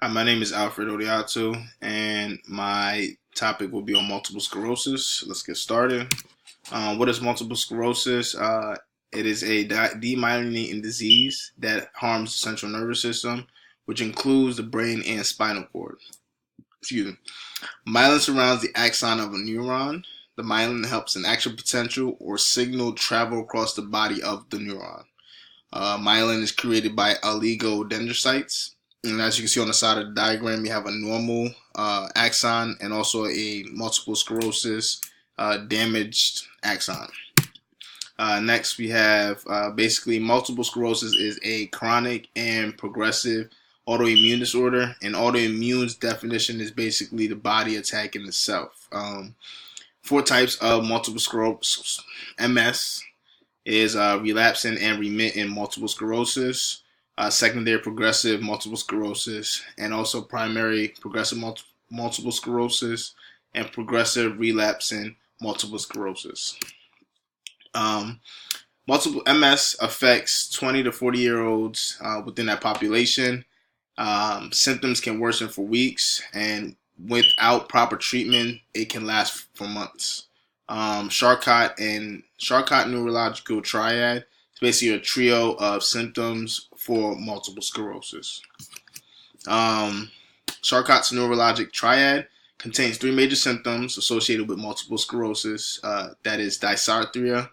Hi, my name is Alfred Odiato, and my topic will be on multiple sclerosis. Let's get started. What is multiple sclerosis? It is a demyelinating disease that harms the central nervous system, which includes the brain and spinal cord. Excuse me. Myelin surrounds the axon of a neuron. The myelin helps an action potential or signal travel across the body of the neuron. Myelin is created by oligodendrocytes. And as you can see on the side of the diagram, you have a normal axon and also a multiple sclerosis damaged axon. Next, we have basically multiple sclerosis is a chronic and progressive autoimmune disorder. And autoimmune's definition is basically the body attacking itself. Four types of multiple sclerosis: MS is relapsing and remitting multiple sclerosis, secondary progressive multiple sclerosis, and also primary progressive multiple sclerosis and progressive relapsing multiple sclerosis. Um, Multiple MS affects 20 to 40-year-olds within that population. Symptoms can worsen for weeks, and without proper treatment, it can last for months. Charcot neurological triad is basically a trio of symptoms for multiple sclerosis. Charcot's neurologic triad contains three major symptoms associated with multiple sclerosis. That is dysarthria,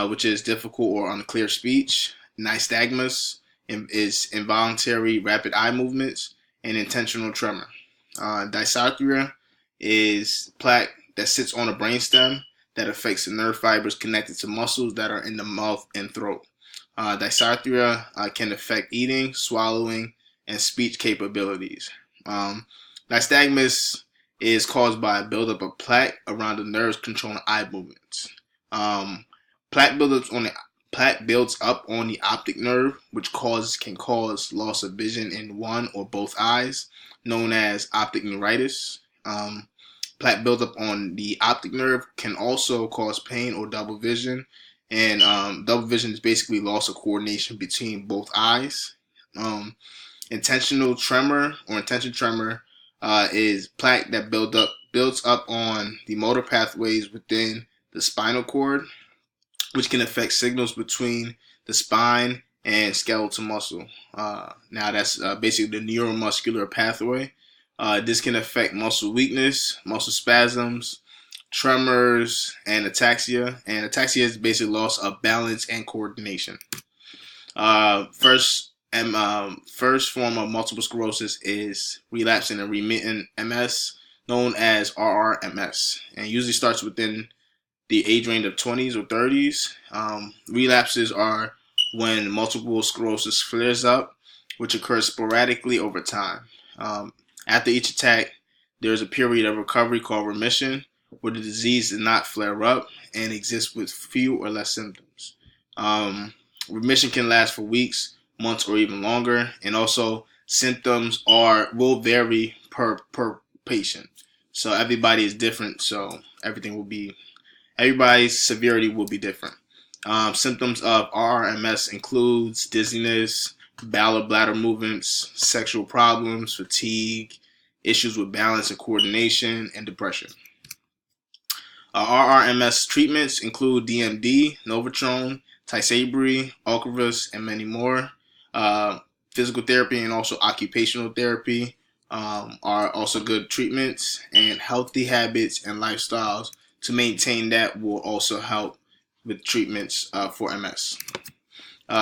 which is difficult or unclear speech; nystagmus is involuntary rapid eye movements; and intentional tremor. Dysarthria is plaque that sits on a brainstem that affects the nerve fibers connected to muscles that are in the mouth and throat. Dysarthria can affect eating, swallowing, and speech capabilities. Nystagmus is caused by a buildup of plaque around the nerves controlling eye movements. Plaque builds up on the optic nerve, which can cause loss of vision in one or both eyes, known as optic neuritis. Plaque buildup on the optic nerve can also cause pain or double vision, and double vision is basically loss of coordination between both eyes. Intentional tremor or intention tremor is plaque that builds up on the motor pathways within the spinal cord, which can affect signals between the spine and skeletal muscle. Now that's basically the neuromuscular pathway. This can affect muscle weakness, muscle spasms, tremors, and ataxia. And ataxia is basically loss of balance and coordination. First form of multiple sclerosis is relapsing and remitting MS, known as RRMS, and usually starts within the age range of 20s or 30s. Relapses are when multiple sclerosis flares up, which occurs sporadically over time. After each attack, there is a period of recovery called remission, where the disease does not flare up and exists with few or less symptoms. Remission can last for weeks, months, or even longer, and also symptoms will vary per patient. So everybody is different, so everybody's severity will be different. Symptoms of RRMS includes dizziness, bowel or bladder movements, sexual problems, fatigue, issues with balance and coordination, and depression. RRMS treatments include DMD, Novatrone, Tysabri, Ocrevus, and many more. Physical therapy and also occupational therapy are also good treatments, and healthy habits and lifestyles to maintain that will also help with treatments for MS.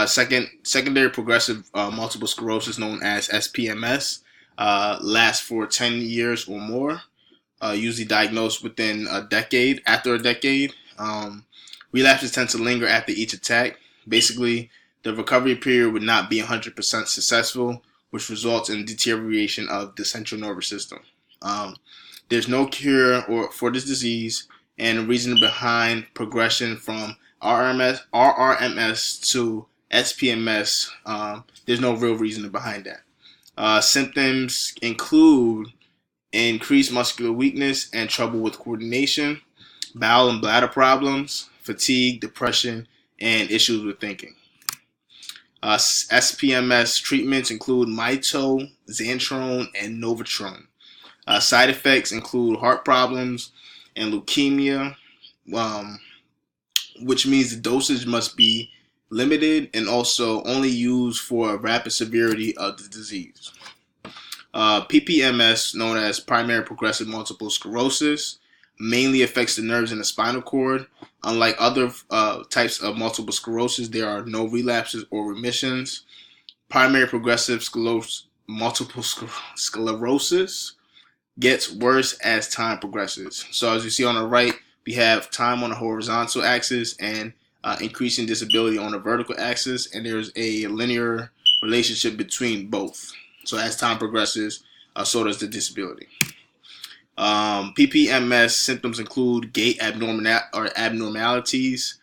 Secondary progressive multiple sclerosis, known as SPMS, lasts for 10 years or more, usually diagnosed within a decade. After a decade, relapses tend to linger after each attack. Basically, the recovery period would not be 100% successful, which results in deterioration of the central nervous system. There's no cure for this disease, and the reason behind progression from RRMS to SPMS, there's no real reason behind that. Symptoms include increased muscular weakness and trouble with coordination, bowel and bladder problems, fatigue, depression, and issues with thinking. SPMS treatments include mitoxantrone and novatrone. Side effects include heart problems and leukemia, um, which means the dosage must be limited and also only used for rapid severity of the disease. PPMS, known as primary progressive multiple sclerosis, mainly affects the nerves in the spinal cord. Unlike other types of multiple sclerosis, there are no relapses or remissions. Primary progressive multiple sclerosis gets worse as time progresses. So as you see on the right, we have time on the horizontal axis and increasing disability on the vertical axis, and there's a linear relationship between both. So as time progresses, so does the disability. PPMS symptoms include gait abnormalities,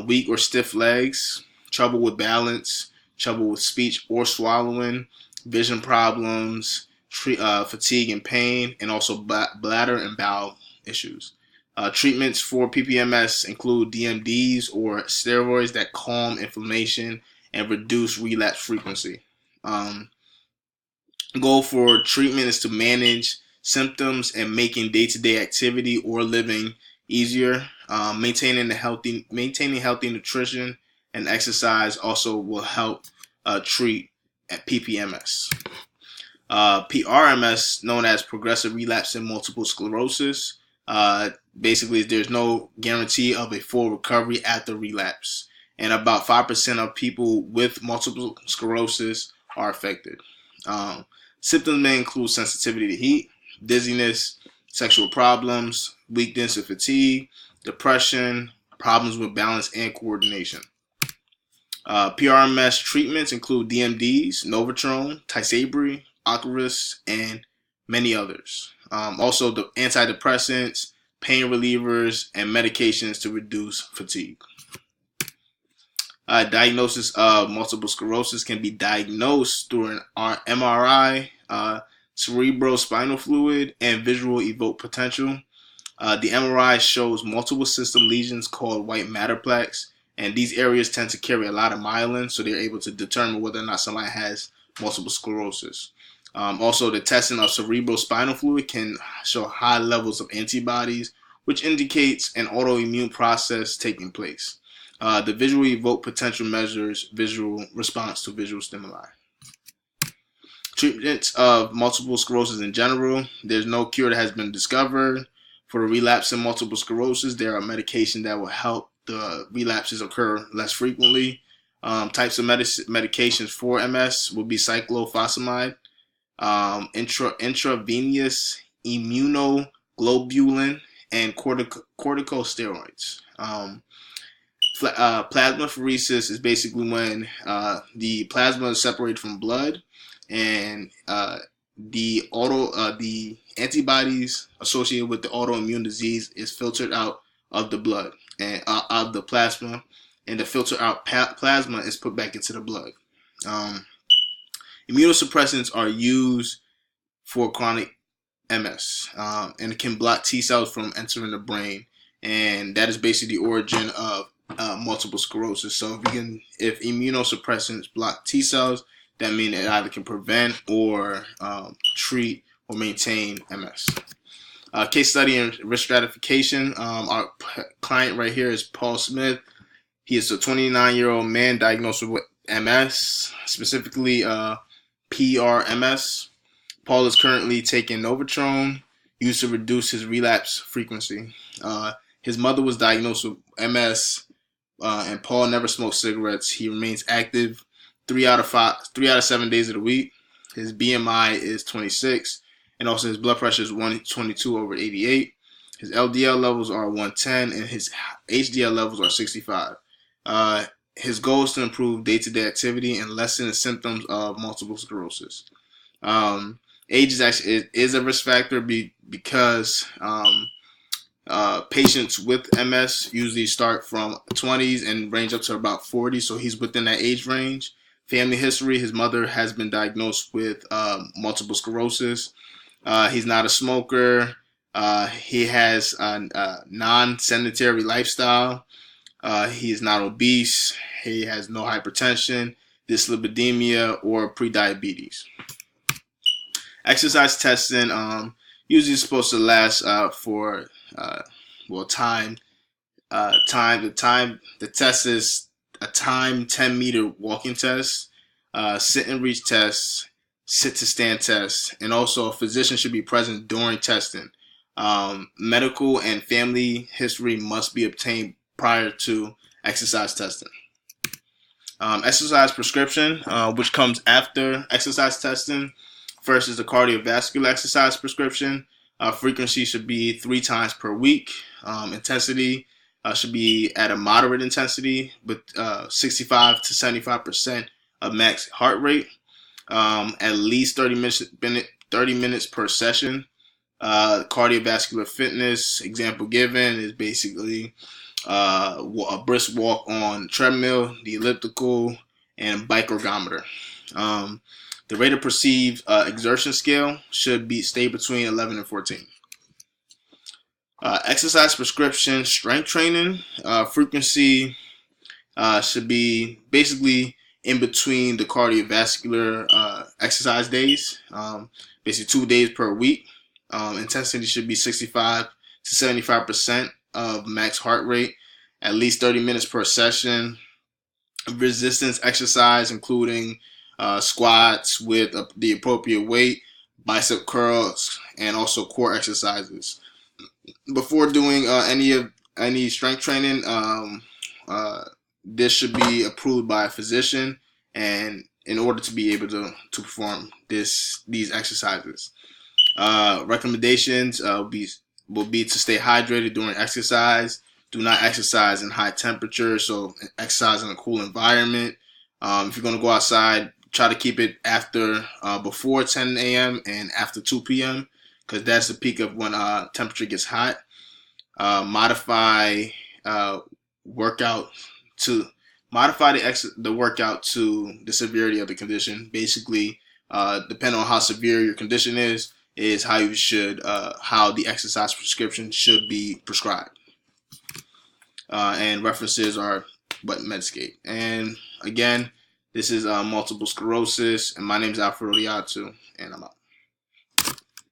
weak or stiff legs, trouble with balance, trouble with speech or swallowing, vision problems, fatigue and pain, and also bladder and bowel issues. Treatments for PPMS include DMDs or steroids that calm inflammation and reduce relapse frequency. Goal for treatment is to manage symptoms and making day-to-day activity or living easier. Maintaining healthy nutrition and exercise also will help treat PPMS. PRMS, known as progressive relapse in multiple sclerosis, basically there's no guarantee of a full recovery after relapse, and about 5% of people with multiple sclerosis are affected. Symptoms may include sensitivity to heat, dizziness, sexual problems, weakness and fatigue, depression, problems with balance and coordination. PRMS treatments include DMDs, Novatrone, Tysabri, Ocrevus, and many others. Also, the antidepressants, pain relievers, and medications to reduce fatigue. Diagnosis of multiple sclerosis can be diagnosed through an MRI, cerebrospinal fluid, and visual evoked potential. The MRI shows multiple system lesions called white matter plaques, and these areas tend to carry a lot of myelin, so they're able to determine whether or not somebody has multiple sclerosis. Also, the testing of cerebrospinal fluid can show high levels of antibodies, which indicates an autoimmune process taking place. The visual evoked potential measures visual response to visual stimuli. Treatments of multiple sclerosis in general. There's no cure that has been discovered. For the relapse in multiple sclerosis, there are medications that will help the relapses occur less frequently. Types of medications for MS will be cyclophosphamide, intravenous immunoglobulin, and corticosteroids. Plasmapheresis is basically when the plasma is separated from blood, and the antibodies associated with the autoimmune disease is filtered out of the blood and of the plasma, and the filtered out plasma is put back into the blood. Immunosuppressants are used for chronic MS, and it can block T cells from entering the brain, and that is basically the origin of multiple sclerosis. So if immunosuppressants block T cells, that means it either can prevent or treat or maintain MS. Case study and risk stratification. Our client right here is Paul Smith. He is a 29-year-old man diagnosed with MS, specifically PRMS. Paul is currently taking Novatrone, used to reduce his relapse frequency. His mother was diagnosed with MS, and Paul never smoked cigarettes. He remains active 3 out of 7 days of the week. His BMI is 26, and also his blood pressure is 122/88. His LDL levels are 110, and his HDL levels are 65. His goal is to improve day-to-day activity and lessen the symptoms of multiple sclerosis. Age is a risk factor because patients with MS usually start from 20s and range up to about 40, so he's within that age range. Family history: his mother has been diagnosed with multiple sclerosis. He's not a smoker. He has a non-sedentary lifestyle. He is not obese. He has no hypertension. dyslipidemia, or prediabetes. Exercise testing usually is supposed to last for time. The test is a time 10-meter walking test, sit and reach test, sit to stand test, and also a physician should be present during testing. Medical and family history must be obtained prior to exercise testing. Exercise prescription, which comes after exercise testing. First is the cardiovascular exercise prescription. Frequency should be 3 times per week. Intensity should be at a moderate intensity with 65 to 75% of max heart rate. At least 30 minutes per session. Cardiovascular fitness, example given, is basically a brisk walk on treadmill, the elliptical, and bike ergometer. The rate of perceived exertion scale should stay between 11 and 14. Exercise prescription strength training frequency should be basically in between the cardiovascular exercise days, basically 2 days per week. Intensity should be 65 to 75% of max heart rate, at least 30 minutes per session. Resistance exercise, including squats with the appropriate weight, bicep curls, and also core exercises. Before doing any strength training, this should be approved by a physician, and in order to be able to perform these exercises. Recommendations will be to stay hydrated during exercise. Do not exercise in high temperatures, so exercise in a cool environment. If you're going to go outside, try to keep it before 10 a.m. and after 2 p.m. because that's the peak of when temperature gets hot. Modify the workout to the severity of the condition. Basically, depending on how severe your condition is how the exercise prescription should be prescribed. And references are Medscape. And again, this is multiple sclerosis, and my name is Alfredo Riatu, and I'm out.